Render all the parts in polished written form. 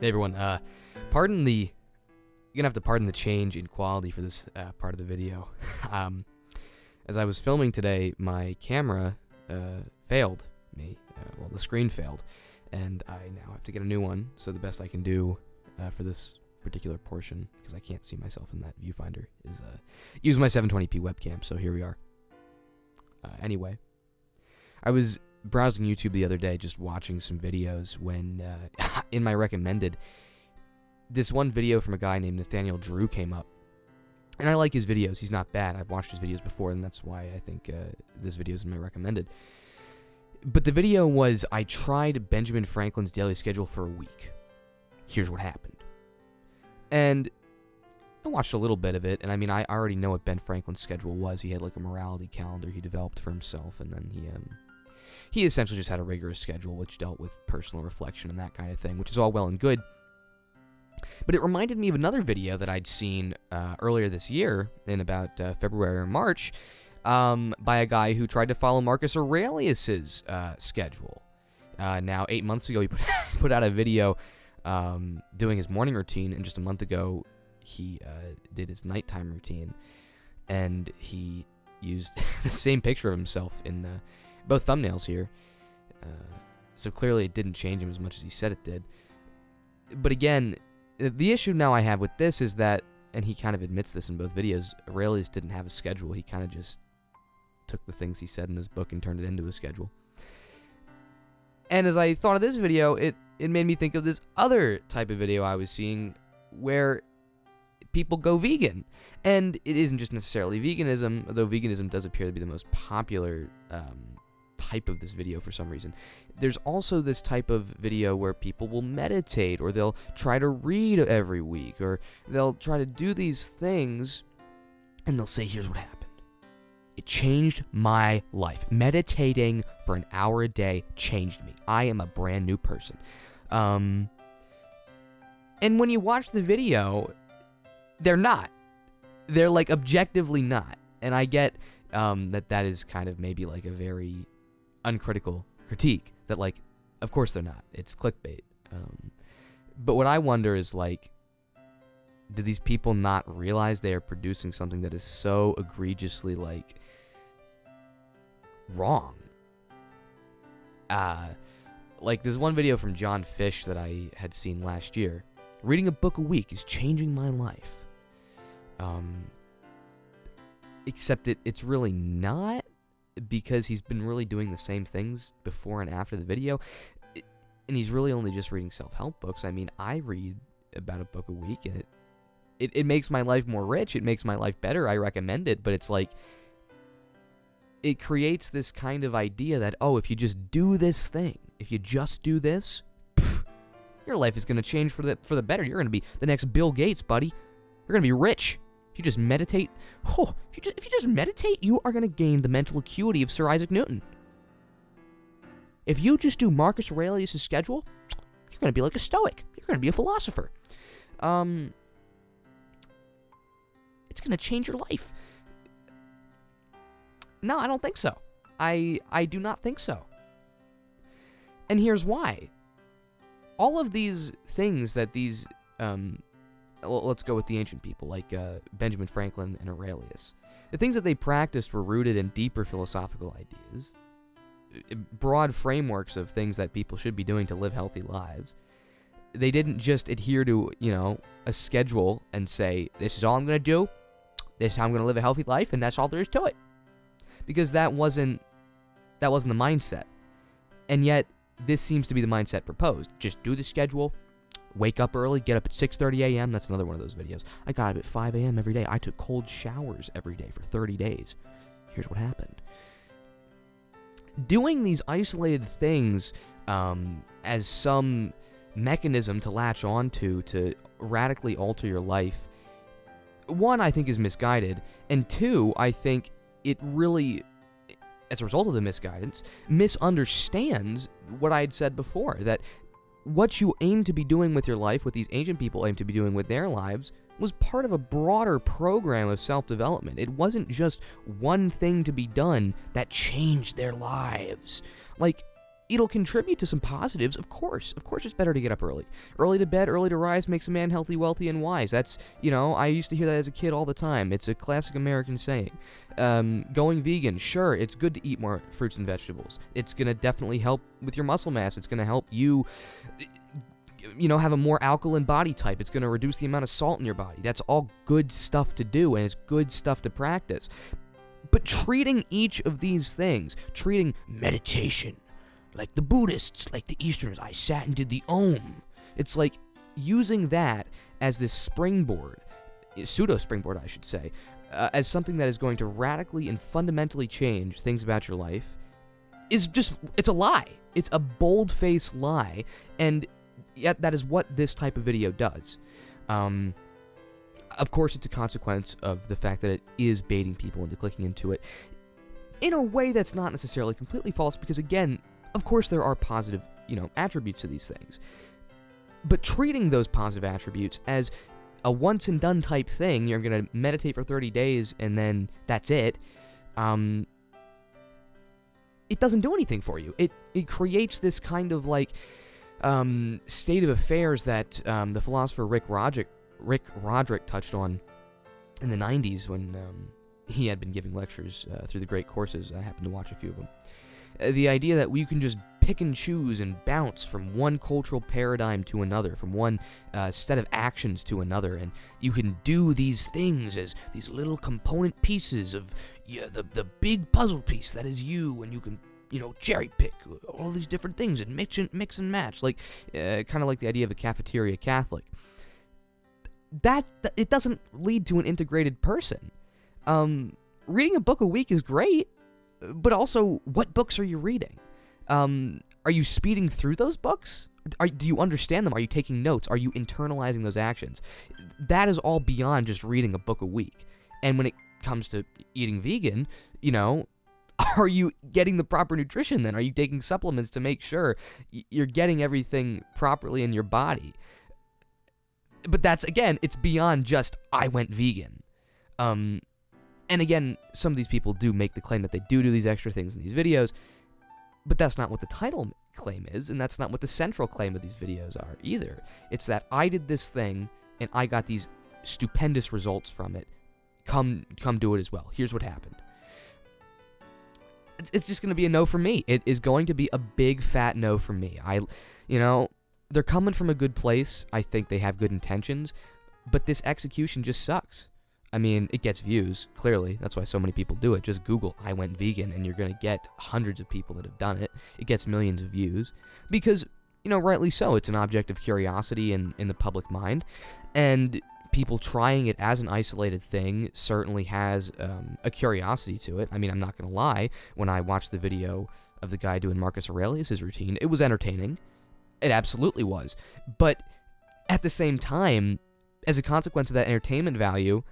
Hey everyone, pardon the, you're gonna have to pardon the change in quality for this part of the video. As I was filming today, my camera failed me. Well, the screen failed, and I now have to get a new one. So the best I can do for this particular portion, because I can't see myself in that viewfinder, is use my 720p webcam. So here we are. Anyway, I was browsing YouTube the other day, just watching some videos, when in my recommended, this one video from a guy named Nathaniel Drew came up. And I like his videos. He's not bad. I've watched his videos before, and that's why I think this video is in my recommended. But the video was, I tried Benjamin Franklin's daily schedule for a week. Here's what happened. And I watched a little bit of it, and I mean, I already know what Ben Franklin's schedule was. He had like a morality calendar he developed for himself, and then he essentially just had a rigorous schedule which dealt with personal reflection and that kind of thing, which is all well and good. But it reminded me of another video that I'd seen earlier this year, in about February or March, by a guy who tried to follow Marcus Aurelius's schedule. Now, 8 months ago, he put out a video doing his morning routine, and just a month ago, he did his nighttime routine, and he used the same picture of himself in both thumbnails here. So clearly it didn't change him as much as he said it did. But again, the issue now I have with this is that, and he kind of admits this in both videos, Aurelius didn't have a schedule. He kind of just took the things he said in his book and turned it into a schedule. And as I thought of this video, it made me think of this other type of video I was seeing where people go vegan. And it isn't just necessarily veganism, though veganism does appear to be the most popular type of this video for some reason. There's also this type of video where people will meditate, or they'll try to read every week, or they'll try to do these things, and they'll say, here's what happened. It changed my life. Meditating for an hour a day changed me. I am a brand new person. And when you watch the video, they're not. They're like objectively not. And I get that is kind of maybe like a very uncritical critique, that like, of course they're not. It's clickbait. But what I wonder is, like, do these people not realize they are producing something that is so egregiously, like, wrong? Like, there's one video from John Fish that I had seen last year. Reading a book a week is changing my life. Except it's really not, because he's been really doing the same things before and after the video, and he's really only just reading self-help books. I mean, I read about a book a week, and it makes my life more rich, it makes my life better, I recommend it, but it's like, it creates this kind of idea that, oh, if you just do this thing, if you just do this, your life is going to change for the better. You're going to be the next Bill Gates, buddy. You're going to be rich. If you just meditate, if you just meditate, you are going to gain the mental acuity of Sir Isaac Newton. If you just do Marcus Aurelius' schedule, you're going to be like a Stoic. You're going to be a philosopher. It's going to change your life. No, I don't think so. I do not think so. And here's why. All of these things that these let's go with the ancient people, like Benjamin Franklin and Aurelius. The things that they practiced were rooted in deeper philosophical ideas, broad frameworks of things that people should be doing to live healthy lives. They didn't just adhere to, a schedule and say, this is all I'm going to do, this is how I'm going to live a healthy life, and that's all there is to it. Because that wasn't the mindset. And yet, this seems to be the mindset proposed. Just do the schedule. Wake up early, get up at 6:30 a.m. That's another one of those videos. I got up at 5 a.m. every day. I took cold showers every day for 30 days. Here's what happened. Doing these isolated things as some mechanism to latch onto to radically alter your life, one, I think is misguided, and two, I think it really, as a result of the misguidance, misunderstands what I had said before, that what you aim to be doing with your life, what these ancient people aim to be doing with their lives, was part of a broader program of self-development. It wasn't just one thing to be done that changed their lives. Like, it'll contribute to some positives, of course. Of course it's better to get up early. Early to bed, early to rise makes a man healthy, wealthy, and wise. That's, I used to hear that as a kid all the time. It's a classic American saying. Going vegan, sure, it's good to eat more fruits and vegetables. It's going to definitely help with your muscle mass. It's going to help you, have a more alkaline body type. It's going to reduce the amount of salt in your body. That's all good stuff to do, and it's good stuff to practice. But treating each of these things, treating meditation, like the Buddhists, like the Easterners, I sat and did the Om. It's like using that as this springboard, pseudo-springboard I should say, as something that is going to radically and fundamentally change things about your life, it's a lie. It's a bold-faced lie, and yet that is what this type of video does. Of course, it's a consequence of the fact that it is baiting people into clicking into it in a way that's not necessarily completely false, because again, of course there are positive, attributes to these things. But treating those positive attributes as a once-and-done type thing, you're going to meditate for 30 days and then that's it, it doesn't do anything for you. It creates this kind of state of affairs that the philosopher Rick Roderick touched on in the 90s when he had been giving lectures through the great courses. I happened to watch a few of them. The idea that you can just pick and choose and bounce from one cultural paradigm to another, from one set of actions to another, and you can do these things as these little component pieces of the big puzzle piece that is you, and you can cherry pick all these different things and mix and match, kind of like the idea of a cafeteria Catholic. That it doesn't lead to an integrated person. Reading a book a week is great, but also, what books are you reading? Are you speeding through those books? Do you understand them? Are you taking notes? Are you internalizing those actions? That is all beyond just reading a book a week. And when it comes to eating vegan, are you getting the proper nutrition then? Are you taking supplements to make sure you're getting everything properly in your body? But that's, again, it's beyond just, I went vegan. And again, some of these people do make the claim that they do these extra things in these videos, but that's not what the title claim is, and that's not what the central claim of these videos are either. It's that I did this thing, and I got these stupendous results from it. Come do it as well. Here's what happened. It's just going to be a no for me. It is going to be a big, fat no for me. They're coming from a good place. I think they have good intentions, but this execution just sucks. I mean, it gets views, clearly. That's why so many people do it. Just Google, I went vegan, and you're going to get hundreds of people that have done it. It gets millions of views. Because, rightly so, it's an object of curiosity in the public mind. And people trying it as an isolated thing certainly has a curiosity to it. I mean, I'm not going to lie. When I watched the video of the guy doing Marcus Aurelius' routine, it was entertaining. It absolutely was. But at the same time, as a consequence of that entertainment value,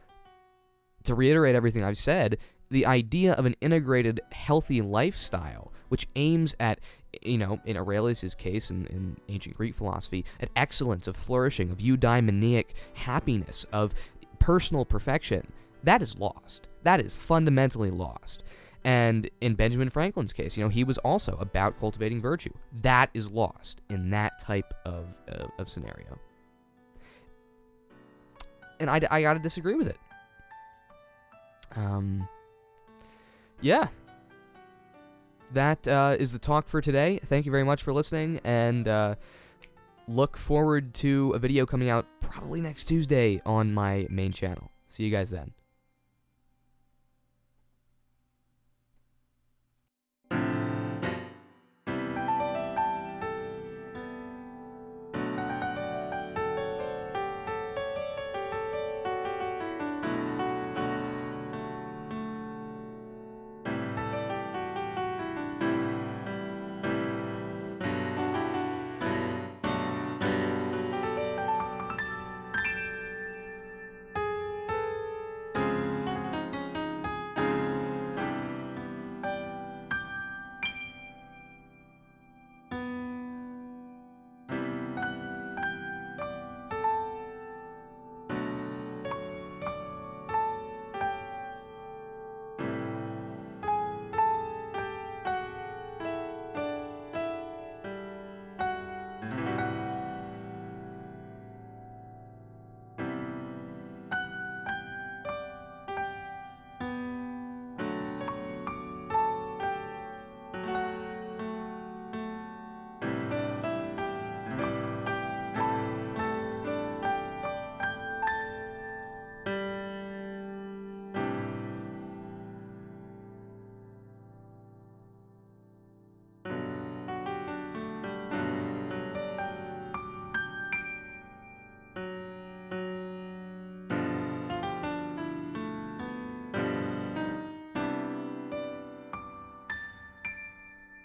to reiterate everything I've said, the idea of an integrated, healthy lifestyle, which aims at, in Aurelius' case, in ancient Greek philosophy, at excellence, of flourishing, of eudaimonic happiness, of personal perfection, that is lost. That is fundamentally lost. And in Benjamin Franklin's case, he was also about cultivating virtue. That is lost in that type of scenario. And I gotta disagree with it. Yeah. That is the talk for today. Thank you very much for listening, and look forward to a video coming out probably next Tuesday on my main channel. See you guys then.